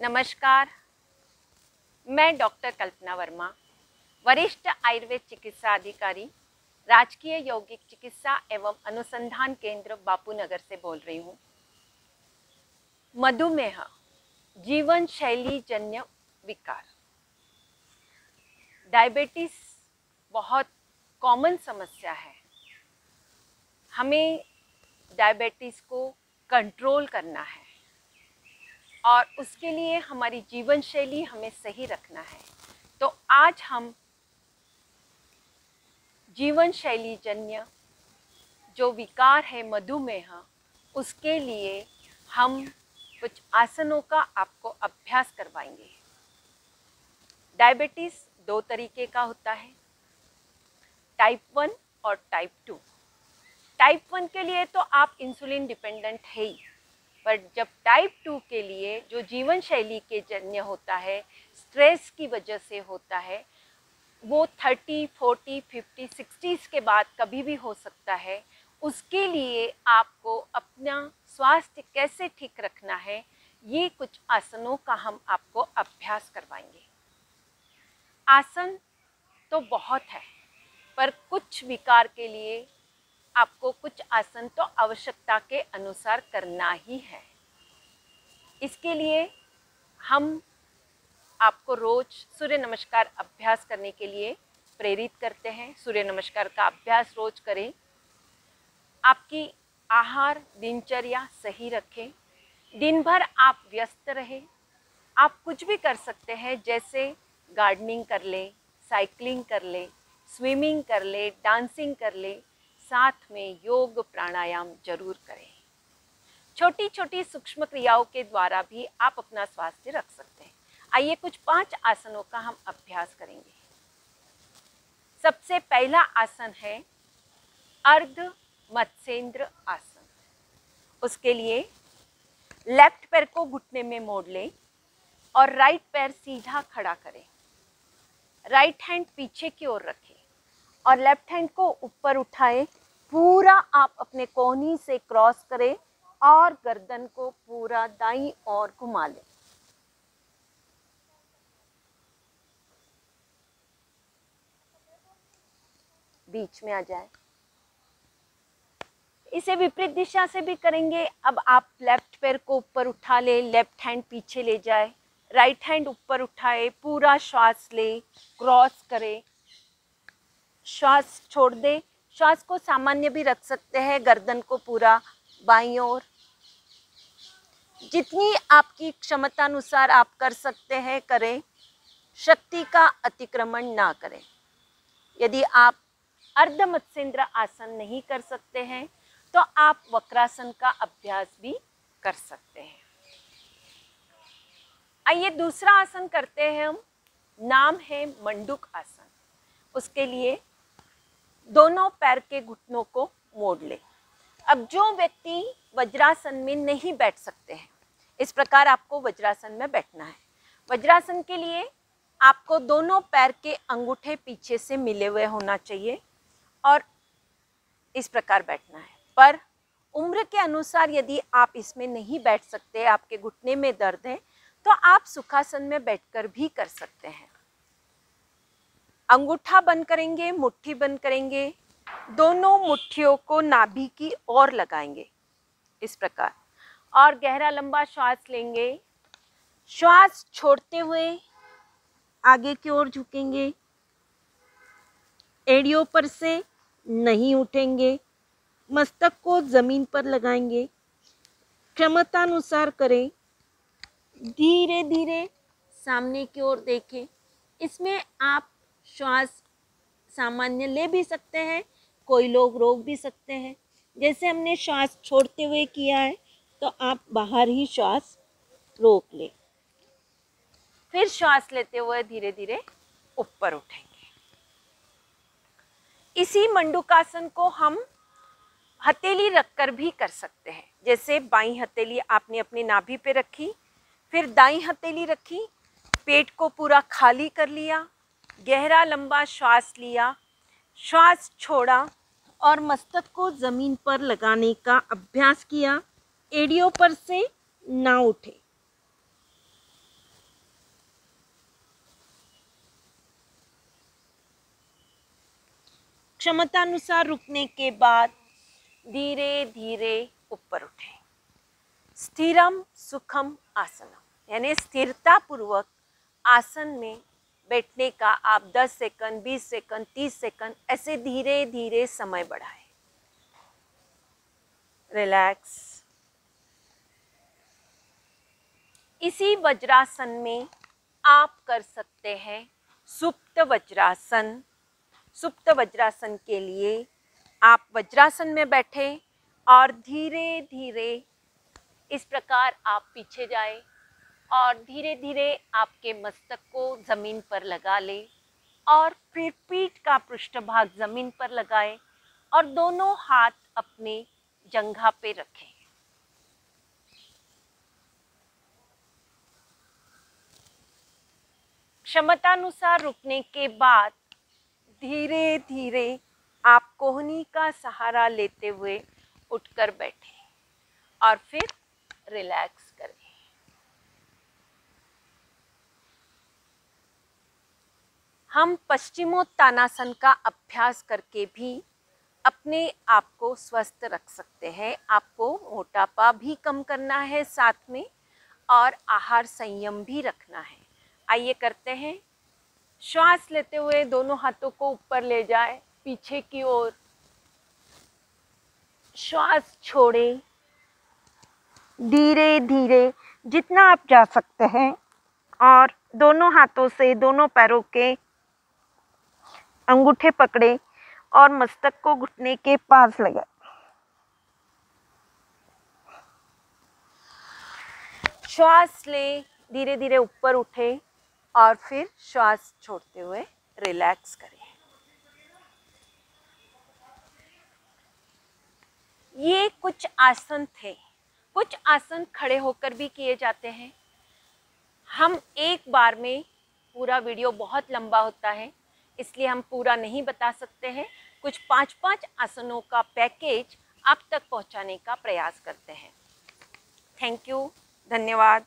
नमस्कार, मैं डॉक्टर कल्पना वर्मा, वरिष्ठ आयुर्वेद चिकित्सा अधिकारी, राजकीय यौगिक चिकित्सा एवं अनुसंधान केंद्र बापूनगर से बोल रही हूँ। मधुमेह जीवन शैली जन्य विकार, डायबिटीज बहुत कॉमन समस्या है। हमें डायबिटीज़ को कंट्रोल करना है और उसके लिए हमारी जीवन शैली हमें सही रखना है। तो आज हम जीवन शैली जन्य जो विकार है मधुमेह, उसके लिए हम कुछ आसनों का आपको अभ्यास करवाएंगे। डायबिटीज़ दो तरीके का होता है, टाइप 1 और टाइप 2। टाइप 1 के लिए तो आप इंसुलिन डिपेंडेंट है ही, पर जब टाइप 2 के लिए जो जीवन शैली के जन्य होता है, स्ट्रेस की वजह से होता है, वो 30, 40, 50, 60 के बाद कभी भी हो सकता है। उसके लिए आपको अपना स्वास्थ्य कैसे ठीक रखना है, ये कुछ आसनों का हम आपको अभ्यास करवाएंगे। आसन तो बहुत है, पर कुछ विकार के लिए आपको कुछ आसन तो आवश्यकता के अनुसार करना ही है। इसके लिए हम आपको रोज सूर्य नमस्कार अभ्यास करने के लिए प्रेरित करते हैं। सूर्य नमस्कार का अभ्यास रोज करें। आपकी आहार दिनचर्या सही रखें। दिन भर आप व्यस्त रहें। आप कुछ भी कर सकते हैं, जैसे गार्डनिंग कर लें, साइकिलिंग कर लें, स्विमिंग कर लें, डांसिंग कर लें, साथ में योग प्राणायाम जरूर करें। छोटी छोटी सूक्ष्म क्रियाओं के द्वारा भी आप अपना स्वास्थ्य रख सकते हैं। आइए कुछ 5 आसनों का हम अभ्यास करेंगे। सबसे पहला आसन है अर्ध मत्स्येंद्र आसन। उसके लिए लेफ्ट पैर को घुटने में मोड़ लें और राइट पैर सीधा खड़ा करें। राइट हैंड पीछे की ओर रखें और लेफ्ट हैंड को ऊपर उठाएं। पूरा आप अपने कोहनी से क्रॉस करें और गर्दन को पूरा दाईं ओर घुमा लें। बीच में आ जाए। इसे विपरीत दिशा से भी करेंगे। अब आप लेफ्ट पैर को ऊपर उठा ले, लेफ्ट हैंड पीछे ले जाए, राइट हैंड ऊपर उठाए, पूरा श्वास ले, क्रॉस करे, श्वास छोड़ दे। श्वास को सामान्य भी रख सकते हैं, गर्दन को पूरा बाईं ओर। जितनी आपकी क्षमता अनुसार आप कर सकते हैं करें, शक्ति का अतिक्रमण ना करें। यदि आप अर्ध मत्स्येंद्र आसन नहीं कर सकते हैं तो आप वक्रासन का अभ्यास भी कर सकते हैं। आइए दूसरा आसन करते हैं हम। नाम है मंडूक आसन। उसके लिए दोनों पैर के घुटनों को मोड़ लें। अब जो व्यक्ति वज्रासन में नहीं बैठ सकते हैं, इस प्रकार आपको वज्रासन में बैठना है। वज्रासन के लिए आपको दोनों पैर के अंगूठे पीछे से मिले हुए होना चाहिए और इस प्रकार बैठना है। पर उम्र के अनुसार यदि आप इसमें नहीं बैठ सकते, आपके घुटने में दर्द है, तो आप सुखासन में बैठकर भी कर सकते हैं। अंगूठा बंद करेंगे, मुट्ठी बंद करेंगे, दोनों मुट्ठियों को नाभि की ओर लगाएंगे इस प्रकार, और गहरा लंबा श्वास लेंगे। श्वास छोड़ते हुए आगे की ओर झुकेंगे, एड़ियों पर से नहीं उठेंगे, मस्तक को जमीन पर लगाएंगे। क्षमतानुसार करें। धीरे धीरे सामने की ओर देखें। इसमें आप श्वास सामान्य ले भी सकते हैं, कोई लोग रोक भी सकते हैं। जैसे हमने श्वास छोड़ते हुए किया है, तो आप बाहर ही श्वास रोक लें। फिर श्वास लेते हुए धीरे धीरे ऊपर उठेंगे। इसी मंडूकासन को हम हथेली रखकर भी कर सकते हैं। जैसे बाईं हथेली आपने अपनी नाभि पे रखी, फिर दाईं हथेली रखी, पेट को पूरा खाली कर लिया, गहरा लंबा श्वास लिया, श्वास छोड़ा और मस्तक को ज़मीन पर लगाने का अभ्यास किया। एड़ियों पर से ना उठे। क्षमतानुसार रुकने के बाद धीरे धीरे ऊपर उठें। स्थिरम सुखम आसनम, यानी स्थिरता पूर्वक आसन में बैठने का आप 10 सेकंड, 20 सेकंड, 30 सेकंड ऐसे धीरे धीरे समय बढ़ाएं। रिलैक्स। इसी वज्रासन में आप कर सकते हैं सुप्त वज्रासन। सुप्त वज्रासन के लिए आप वज्रासन में बैठे और धीरे धीरे इस प्रकार आप पीछे जाए और धीरे धीरे आपके मस्तक को ज़मीन पर लगा ले और फिर पीठ का पृष्ठभाग ज़मीन पर लगाएं और दोनों हाथ अपने जंघा पे रखें। क्षमतानुसार रुकने के बाद धीरे धीरे आप कोहनी का सहारा लेते हुए उठकर बैठें और फिर रिलैक्स करें। हम पश्चिमोत्तानासन का अभ्यास करके भी अपने आप को स्वस्थ रख सकते हैं। आपको मोटापा भी कम करना है साथ में और आहार संयम भी रखना है। आइए करते हैं। श्वास लेते हुए दोनों हाथों को ऊपर ले जाए पीछे की ओर। श्वास छोड़ें धीरे धीरे जितना आप जा सकते हैं और दोनों हाथों से दोनों पैरों के अंगूठे पकड़े और मस्तक को घुटने के पास लगाए। श्वास ले, धीरे धीरे ऊपर उठे और फिर श्वास छोड़ते हुए रिलैक्स करें। ये कुछ आसन थे। कुछ आसन खड़े होकर भी किए जाते हैं। हम एक बार में पूरा वीडियो बहुत लंबा होता है इसलिए हम पूरा नहीं बता सकते हैं। कुछ 5-5 आसनों का पैकेज आप तक पहुंचाने का प्रयास करते हैं। थैंक यू, धन्यवाद।